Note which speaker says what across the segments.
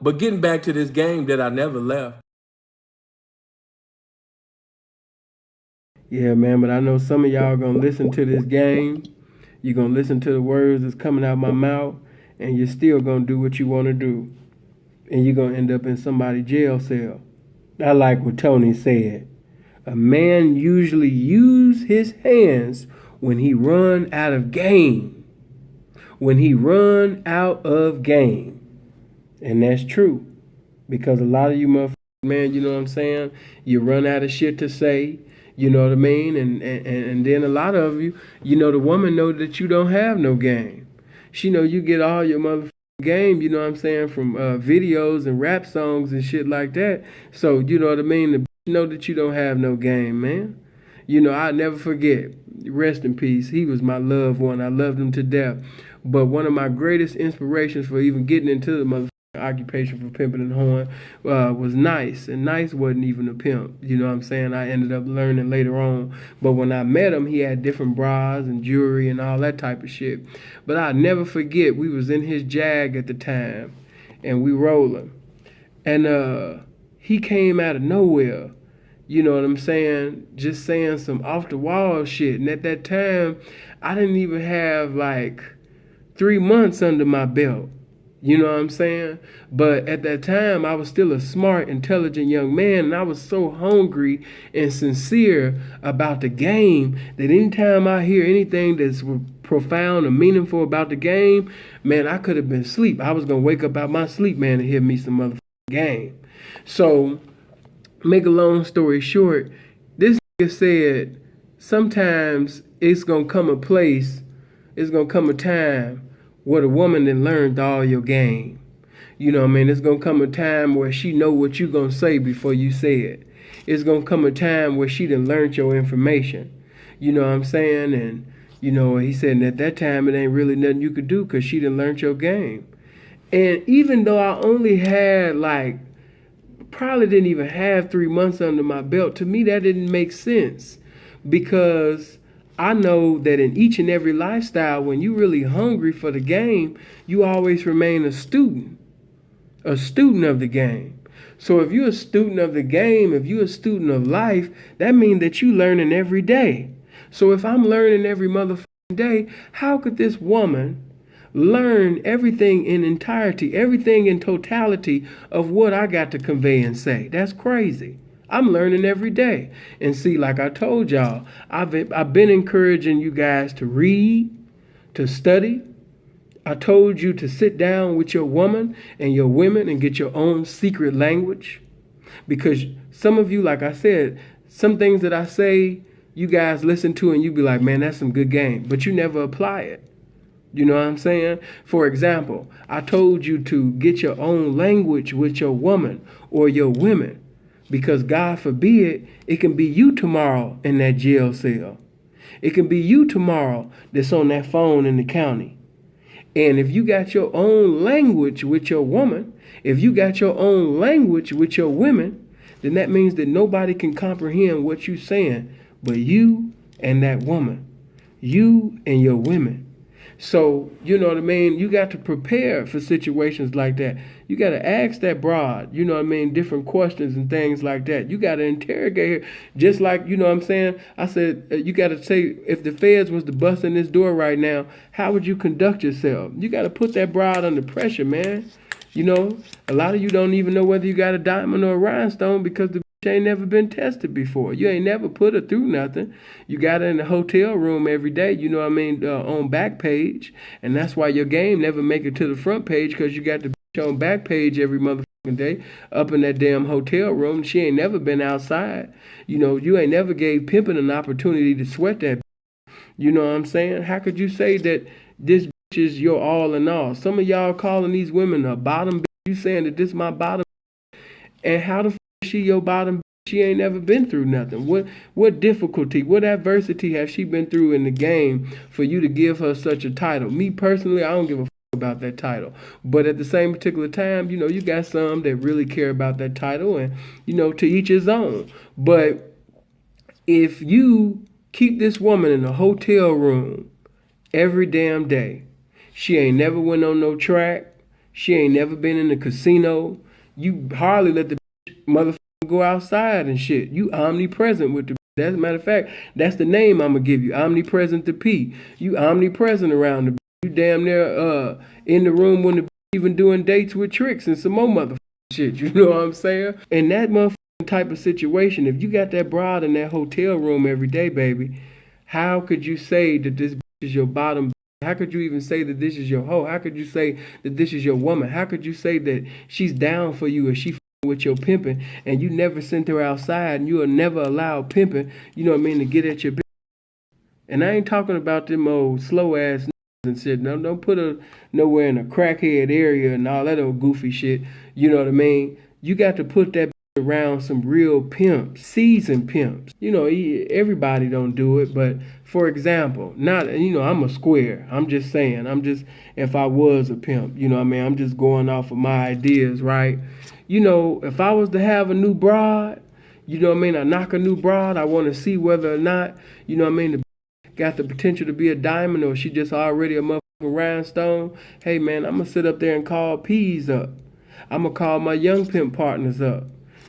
Speaker 1: But getting back to this game that I never left.
Speaker 2: Yeah, man, but I know some of y'all gonna listen to this game. You're gonna listen to the words that's coming out my mouth, and you're still gonna do what you wanna do. And you're gonna end up in somebody's jail cell. I like what Tony said. A man usually use his hands when he run out of game. When he run out of game. And that's true. Because a lot of you motherfuckers, man, you know what I'm saying? You run out of shit to say, you know what I mean? And then a lot of you, you know, the woman know that you don't have no game. She know you get all your motherfucking game, you know what I'm saying, from videos and rap songs and shit like that. So, you know what I mean? The know that you don't have no game, man. You know, I'll never forget. Rest in peace. He was my loved one. I loved him to death. But one of my greatest inspirations for even getting into the motherfucking occupation for pimping and horn was Nice. And Nice wasn't even a pimp. You know what I'm saying? I ended up learning later on. But when I met him, he had different bras and jewelry and all that type of shit. But I'll never forget, we was in his Jag at the time. And we rolling. And he came out of nowhere. You know what I'm saying? Just saying some off the wall shit. And at that time, I didn't even have like 3 months under my belt. You know what I'm saying? But at that time, I was still a smart, intelligent young man, and I was so hungry and sincere about the game that anytime I hear anything that's profound or meaningful about the game, man, I could have been asleep. I was gonna wake up out my sleep, man, and hear me some motherfucking game. So, make a long story short, this nigga said sometimes it's gonna come a place, it's gonna come a time where the woman then learned all your game. You know what I mean? It's gonna come a time where she know what you gonna say before you say it. It's gonna come a time where she done learned your information. You know what I'm saying? And you know, he said at that time it ain't really nothing you could do because she done learned your game. And even though I only had like probably didn't even have 3 months under my belt, to me that didn't make sense because I know that in each and every lifestyle, when you really hungry for the game, you always remain a student of the game. So if you're a student of the game, if you're a student of life, that means that you learning every day. So if I'm learning every motherfucking day, how could this woman learn everything in entirety, everything in totality of what I got to convey and say? That's crazy. I'm learning every day. And see, like I told y'all, I've been encouraging you guys to read, to study. I told you to sit down with your woman and your women and get your own secret language. Because some of you, like I said, some things that I say, you guys listen to and you be like, man, that's some good game. But you never apply it. You know what I'm saying? For example, I told you to get your own language with your woman or your women. Because God forbid, it can be you tomorrow in that jail cell. It can be you tomorrow that's on that phone in the county. And if you got your own language with your woman, if you got your own language with your women, then that means that nobody can comprehend what you're saying but you and that woman. You and your women. So, you know what I mean? You got to prepare for situations like that. You got to ask that broad, you know what I mean, different questions and things like that. You got to interrogate her. Just like, you know what I'm saying? I said, you got to say, if the feds was to bust in this door right now, how would you conduct yourself? You got to put that broad under pressure, man. You know, a lot of you don't even know whether you got a diamond or a rhinestone because the ain't never been tested before. You ain't never put her through nothing. You got her in the hotel room every day, you know what I mean, on back page. And that's why your game never make it to the front page because you got the bitch on back page every motherfucking day up in that damn hotel room. She ain't never been outside. You know, you ain't never gave pimping an opportunity to sweat that bitch. You know what I'm saying? How could you say that this bitch is your all in all? Some of y'all calling these women a bottom bitch. You saying that this my bottom, and how the f she your bottom? She ain't never been through nothing. What difficulty, what adversity has she been through in the game for you to give her such a title? Me personally, I don't give a f about that title. But at the same particular time, you know, you got some that really care about that title, and you know, to each his own. But if you keep this woman in a hotel room every damn day, she ain't never went on no track. She ain't never been in a casino. You hardly let the motherfucker go outside and shit. You omnipresent with the. As a matter of fact, that's the name I'm gonna give you. Omnipresent to P. You omnipresent around the. You damn near in the room when the even doing dates with tricks and some more motherfucking shit. You know what I'm saying? And that motherfucking type of situation, if you got that broad in that hotel room every day, baby, how could you say that this is your bottom? How could you even say that this is your hoe? How could you say that this is your woman? How could you say that she's down for you or she with your pimping and you never sent her outside and you will never allow pimping, you know what I mean, to get at your bitch? And I ain't talking about them old slow ass and shit. No, don't put her nowhere in a crackhead area and all that old goofy shit. You know what I mean? You got to put that around some real pimps, seasoned pimps. You know, everybody don't do it, but for example, not, you know, I'm a square. I'm just saying, if I was a pimp, you know what I mean? I'm just going off of my ideas, right? You know, if I was to have a new broad, you know what I mean? I knock a new broad, I want to see whether or not, you know what I mean, the got the potential to be a diamond or she just already a motherfucking rhinestone. Hey man, I'm gonna sit up there and call P's up. I'm gonna call my young pimp partners up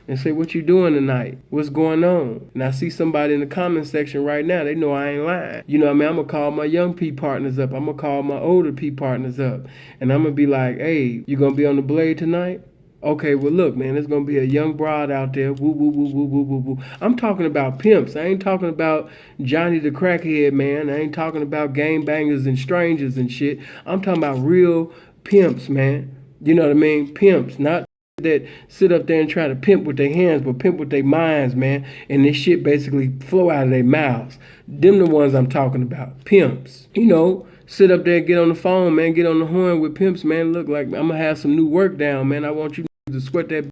Speaker 2: and say, what you doing tonight? What's going on? And I see somebody in the comment section right now, they know I ain't lying. You know what I mean? I'm gonna call my young P partners up. I'm gonna call my older P partners up. And I'm gonna be like, hey, you gonna be on the blade tonight? Okay, well look, man, there's gonna be a young broad out there. Woo, woo, woo, woo, woo, woo, woo. I'm talking about pimps. I ain't talking about Johnny the crackhead, man. I ain't talking about game bangers and strangers and shit. I'm talking about real pimps, man. You know what I mean? Pimps, not that sit up there and try to pimp with their hands, but pimp with their minds, man. And this shit basically flow out of their mouths. Them the ones I'm talking about. Pimps. You know, sit up there and get on the phone, man. Get on the horn with pimps, man. Look, like I'm gonna have some new work down, man. I want you to sweat that,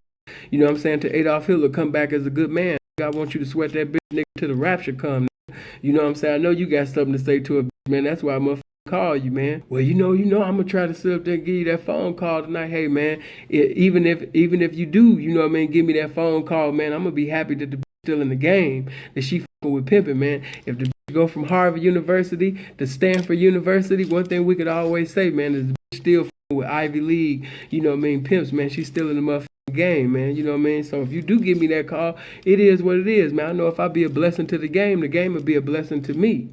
Speaker 2: you know what I'm saying, to Adolf Hitler come back as a good man. I want you to sweat that bitch, nigga, till the rapture come. You know what I'm saying? I know you got something to say to a bitch, man. That's why I'm call you, man. Well, you know, I'm gonna try to sit up there and give you that phone call tonight. Hey, man, even if you do, you know what I mean, give me that phone call, man. I'm gonna be happy that the bitch still in the game, that she fucking with pimping, man. If the bitch go from Harvard University to Stanford University, one thing we could always say, man, is the bitch still fucking with Ivy League, you know what I mean, pimps, man. She's still in the motherfucking game, man. You know what I mean? So if you do give me that call, it is what it is, man. I know if I be a blessing to the game would be a blessing to me.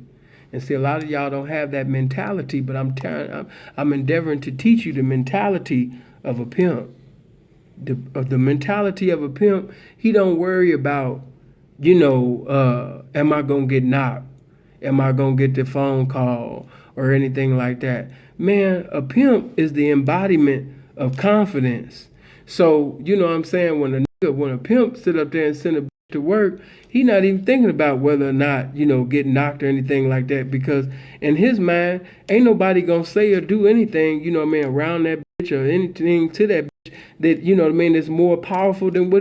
Speaker 2: And see, a lot of y'all don't have that mentality, but I'm endeavoring to teach you the mentality of a pimp. The mentality of a pimp, he don't worry about, you know, am I going to get knocked? Am I going to get the phone call or anything like that? Man, a pimp is the embodiment of confidence. So, you know what I'm saying, when a pimp sit up there and send a to work, he not even thinking about whether or not, you know, getting knocked or anything like that, because in his mind, ain't nobody gonna say or do anything, you know what I mean, around that bitch or anything to that bitch that, you know what I mean, that's more powerful than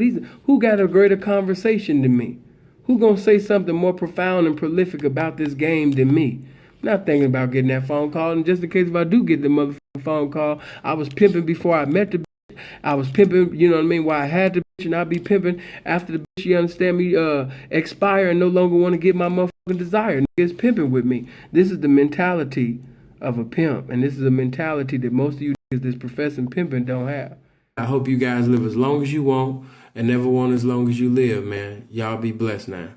Speaker 2: who got a greater conversation than me? Who gonna say something more profound and prolific about this game than me? I'm not thinking about getting that phone call, and just in case if I do get the motherfucking phone call, I was pimping before I met the bitch. I was pimping, you know what I mean, while I had the bitch, and I'll be pimping after the bitch, you understand me, expire and no longer want to get my motherfucking desire. Niggas pimping with me. This is the mentality of a pimp, and this is a mentality that most of you niggas that's professing pimping don't have. I hope you guys live as long as you want and never want as long as you live, man. Y'all be blessed now.